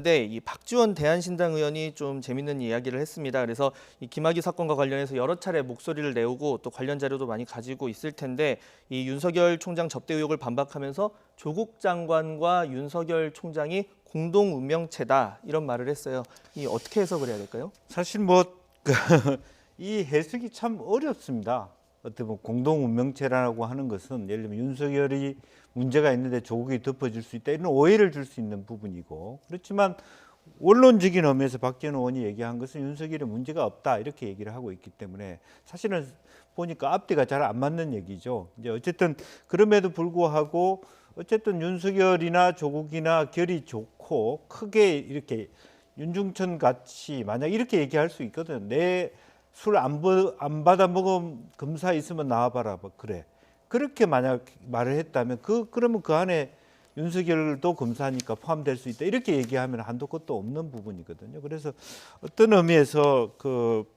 네, 이 박지원 대한신당 의원이 좀 재밌는 이야기를 했습니다. 그래서 이 김학의 사건과 관련해서 여러 차례 목소리를 내오고 또 관련 자료도 많이 가지고 있을 텐데 이 윤석열 총장 접대 의혹을 반박하면서 조국 장관과 윤석열 총장이 공동 운명체다 이런 말을 했어요. 이 어떻게 해석을 해야 될까요? 사실 이 해석이 참 어렵습니다. 어떻게 보면 공동 운명체라고 하는 것은 예를 들면 윤석열이 문제가 있는데 조국이 덮어줄 수 있다 이런 오해를 줄 수 있는 부분이고, 그렇지만 원론적인 의미에서 박지원 의원이 얘기한 것은 윤석열의 문제가 없다 이렇게 얘기를 하고 있기 때문에 사실은 보니까 앞뒤가 잘 안 맞는 얘기죠. 이제 어쨌든 그럼에도 불구하고 어쨌든 윤석열이나 조국이나 결이 좋고 크게 이렇게 윤중천 같이 만약 이렇게 얘기할 수 있거든. 내 술 안 받아 먹은 검사 있으면 나와봐라. 그래. 그렇게 만약 말을 했다면 그러면 그 안에 윤석열도 검사니까 포함될 수 있다. 이렇게 얘기하면 한도 끝도 없는 부분이거든요. 그래서 어떤 의미에서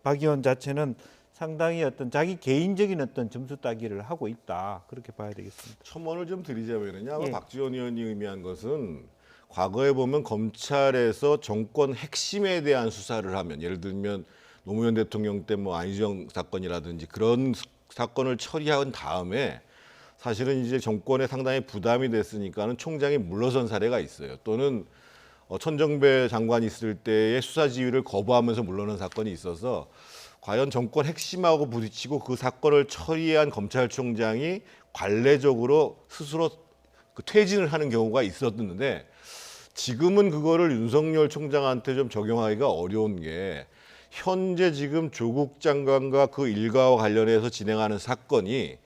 박 의원 자체는 상당히 어떤 자기 개인적인 어떤 점수 따기를 하고 있다. 그렇게 봐야 되겠습니다. 첨언을 좀 드리자면요. 아마 예. 박지원 의원이 의미한 것은 과거에 보면 검찰에서 정권 핵심에 대한 수사를 하면, 예를 들면 노무현 대통령 때 뭐 안희정 사건이라든지 그런 사건을 처리한 다음에 사실은 이제 정권에 상당히 부담이 됐으니까는 총장이 물러선 사례가 있어요. 또는 천정배 장관이 있을 때의 수사 지휘를 거부하면서 물러난 사건이 있어서 과연 정권 핵심하고 부딪히고 그 사건을 처리한 검찰총장이 관례적으로 스스로 퇴진을 하는 경우가 있었는데, 지금은 그거를 윤석열 총장한테 좀 적용하기가 어려운 게, 현재 지금 조국 장관과 그 일가와 관련해서 진행하는 사건이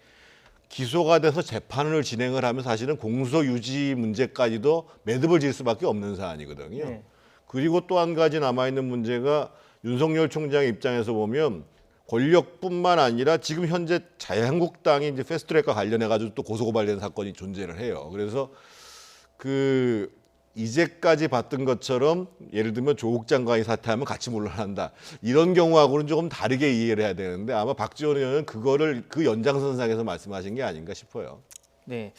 기소가 돼서 재판을 진행을 하면 사실은 공소유지 문제까지도 매듭을 질 수밖에 없는 사안이거든요. 네. 그리고 또 한 가지 남아있는 문제가, 윤석열 총장의 입장에서 보면 권력뿐만 아니라 지금 현재 자유한국당이 이제 패스트트랙과 관련해가지고 또 고소고발된 사건이 존재를 해요. 그래서 이제까지 봤던 것처럼 예를 들면 조국 장관이 사퇴하면 같이 물러난다, 이런 경우하고는 조금 다르게 이해를 해야 되는데, 아마 박지원 의원은 그거를 그 연장선상에서 말씀하신 게 아닌가 싶어요. 네.